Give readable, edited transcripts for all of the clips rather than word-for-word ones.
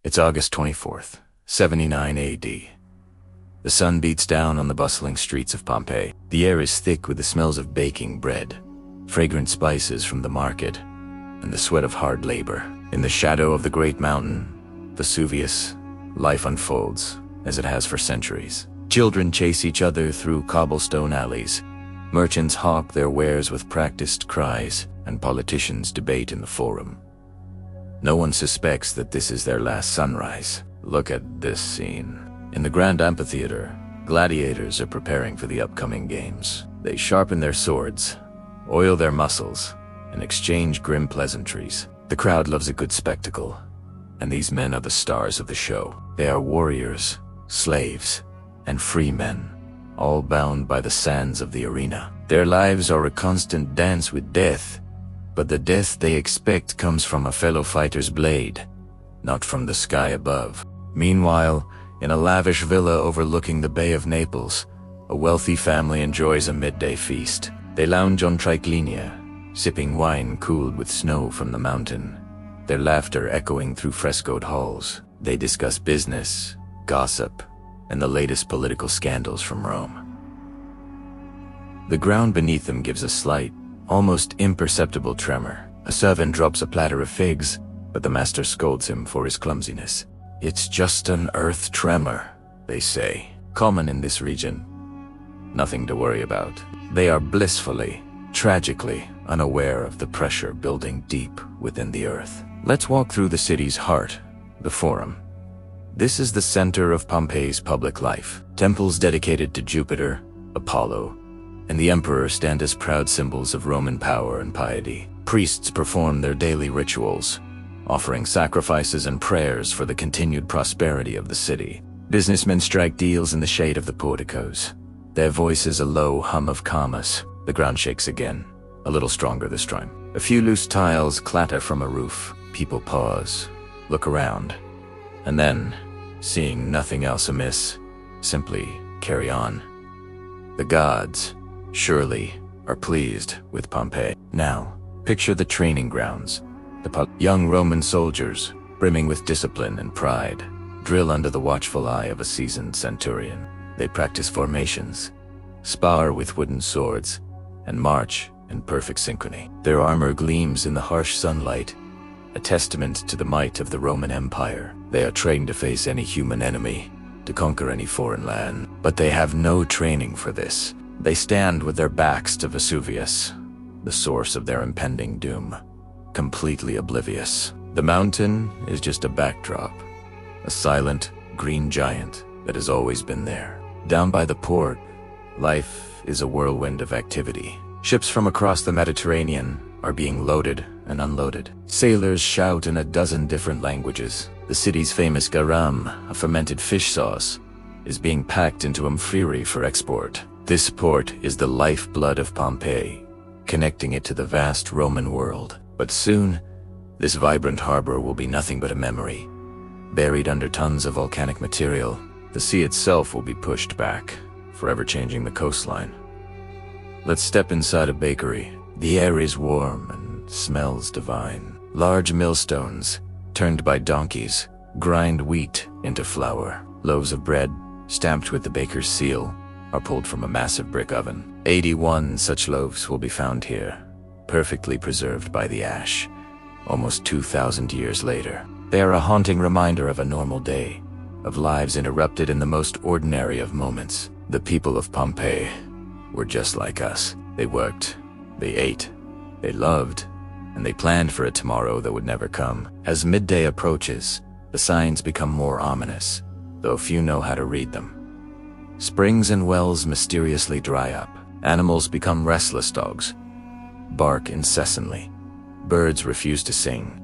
It's August 24th, 79 AD. The sun beats down on the bustling streets of Pompeii. The air is thick with the smells of baking bread, fragrant spices from the market, and the sweat of hard labor. In the shadow of the great mountain, Vesuvius, life unfolds as it has for centuries. Children chase each other through cobblestone alleys. Merchants hawk their wares with practiced cries, and politicians debate in the forum. No one suspects that this is their last sunrise. Look at this scene. In the grand amphitheater, gladiators are preparing for the upcoming games. They sharpen their swords, oil their muscles, and exchange grim pleasantries. The crowd loves a good spectacle, and these men are the stars of the show. They are warriors, slaves, and free men, all bound by the sands of the arena. Their lives are a constant dance with death, but the death they expect comes from a fellow fighter's blade, not from the sky above. Meanwhile, in a lavish villa overlooking the Bay of Naples, a wealthy family enjoys a midday feast. They lounge on triclinia, sipping wine cooled with snow from the mountain, their laughter echoing through frescoed halls. They discuss business, gossip, and the latest political scandals from Rome. The ground beneath them gives a slight, almost imperceptible tremor. A servant drops a platter of figs, but the master scolds him for his clumsiness. "It's just an earth tremor," they say. Common in this region. Nothing to worry about. They are blissfully, tragically unaware of the pressure building deep within the earth. Let's walk through the city's heart, the Forum. This is the center of Pompeii's public life. Temples dedicated to Jupiter, Apollo, and the emperor stand as proud symbols of Roman power and piety. Priests perform their daily rituals, offering sacrifices and prayers for the continued prosperity of the city. Businessmen strike deals in the shade of the porticos, their voices a low hum of commerce. The ground shakes again, a little stronger this time. A few loose tiles clatter from a roof. People pause, look around, and then, seeing nothing else amiss, simply carry on. The gods, surely, are pleased with Pompeii. Now, picture the training grounds. Young Roman soldiers, brimming with discipline and pride, drill under the watchful eye of a seasoned centurion. They practice formations, spar with wooden swords, and march in perfect synchrony. Their armor gleams in the harsh sunlight, a testament to the might of the Roman Empire. They are trained to face any human enemy, to conquer any foreign land. But they have no training for this. They stand with their backs to Vesuvius, the source of their impending doom, completely oblivious. The mountain is just a backdrop, a silent, green giant that has always been there. Down by the port, life is a whirlwind of activity. Ships from across the Mediterranean are being loaded and unloaded. Sailors shout in a dozen different languages. The city's famous garam, a fermented fish sauce, is being packed into amphiri for export. This port is the lifeblood of Pompeii, connecting it to the vast Roman world. But soon, this vibrant harbor will be nothing but a memory. Buried under tons of volcanic material, the sea itself will be pushed back, forever changing the coastline. Let's step inside a bakery. The air is warm and smells divine. Large millstones, turned by donkeys, grind wheat into flour. Loaves of bread, stamped with the baker's seal, are pulled from a massive brick oven. 81 such loaves will be found here, perfectly preserved by the ash, almost 2,000 years later. They are a haunting reminder of a normal day, of lives interrupted in the most ordinary of moments. The people of Pompeii were just like us. They worked, they ate, they loved, and they planned for a tomorrow that would never come. As midday approaches, the signs become more ominous, though few know how to read them. Springs and wells mysteriously dry up. Animals become restless dogs, bark incessantly. Birds refuse to sing,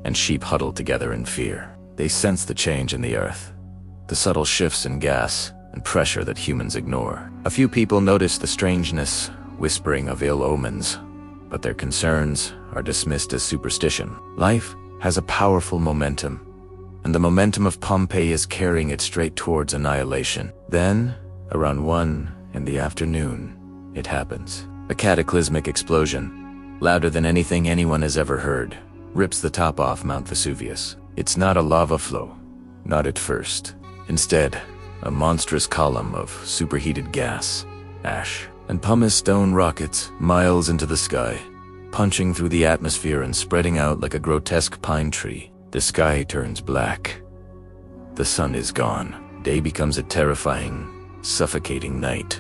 and sheep huddle together in fear. They sense the change in the earth, the subtle shifts in gas and pressure that humans ignore. A few people notice the strangeness, whispering of ill omens, but their concerns are dismissed as superstition. Life has a powerful momentum, and the momentum of Pompeii is carrying it straight towards annihilation. Then, around 1 in the afternoon, it happens. A cataclysmic explosion, louder than anything anyone has ever heard, rips the top off Mount Vesuvius. It's not a lava flow, Not at first. Instead, a monstrous column of superheated gas, ash, and pumice stone rockets miles into the sky, punching through the atmosphere and spreading out like a grotesque pine tree. The sky turns black. The sun is gone. Day becomes a terrifying, suffocating night.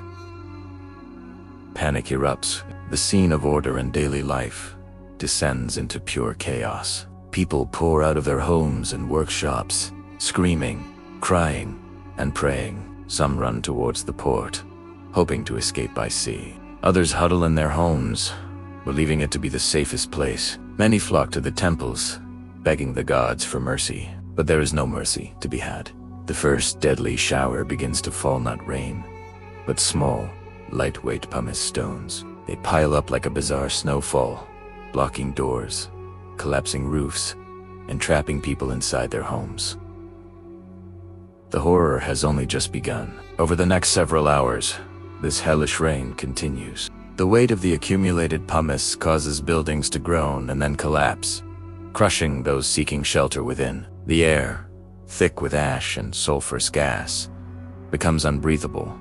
Panic erupts. The scene of order and daily life descends into pure chaos. People pour out of their homes and workshops, screaming, crying, and praying. Some run towards the port, hoping to escape by sea. Others huddle in their homes, believing it to be the safest place. Many flock to the temples, begging the gods for mercy. But there is no mercy to be had. The first deadly shower begins to fall, not rain, but small, lightweight pumice stones. They pile up like a bizarre snowfall, blocking doors, collapsing roofs, and trapping people inside their homes. The horror has only just begun. Over the next several hours, this hellish rain continues. The weight of the accumulated pumice causes buildings to groan and then collapse, crushing those seeking shelter within. The air, thick with ash and sulfurous gas, becomes unbreathable.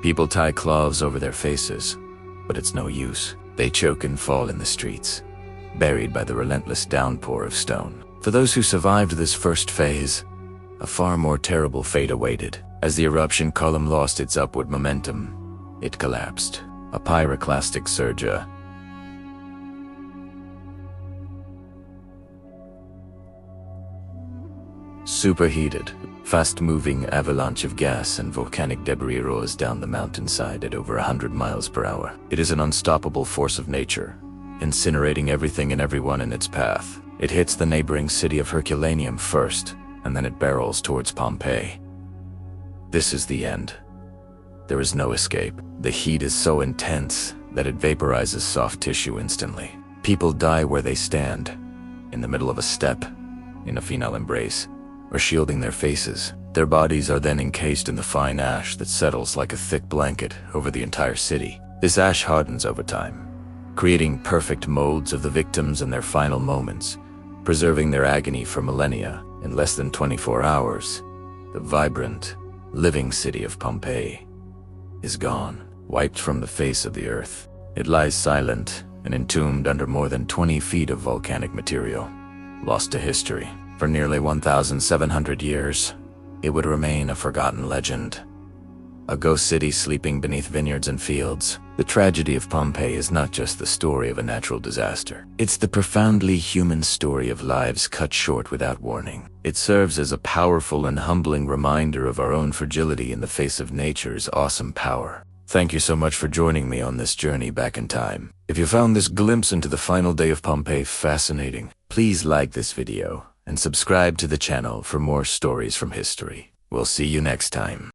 People tie cloths over their faces, but it's no use. They choke and fall in the streets, buried by the relentless downpour of stone. For those who survived this first phase, a far more terrible fate awaited. As the eruption column lost its upward momentum, it collapsed. A pyroclastic surge, superheated, fast-moving avalanche of gas and volcanic debris roars down the mountainside at over 100 miles per hour. It is an unstoppable force of nature, incinerating everything and everyone in its path. It hits the neighboring city of Herculaneum first, and then it barrels towards Pompeii. This is the end. There is no escape. The heat is so intense that it vaporizes soft tissue instantly. People die where they stand, in the middle of a step, in a female embrace, or shielding their faces. Their bodies are then encased in the fine ash that settles like a thick blanket over the entire city. This ash hardens over time, creating perfect molds of the victims in their final moments, preserving their agony for millennia. In less than 24 hours, the vibrant, living city of Pompeii is gone, wiped from the face of the earth. It lies silent and entombed under more than 20 feet of volcanic material, lost to history. For nearly 1,700 years, it would remain a forgotten legend. A ghost city sleeping beneath vineyards and fields. The tragedy of Pompeii is not just the story of a natural disaster. It's the profoundly human story of lives cut short without warning. It serves as a powerful and humbling reminder of our own fragility in the face of nature's awesome power. Thank you so much for joining me on this journey back in time. If you found this glimpse into the final day of Pompeii fascinating, please like this video and subscribe to the channel for more stories from history. We'll see you next time.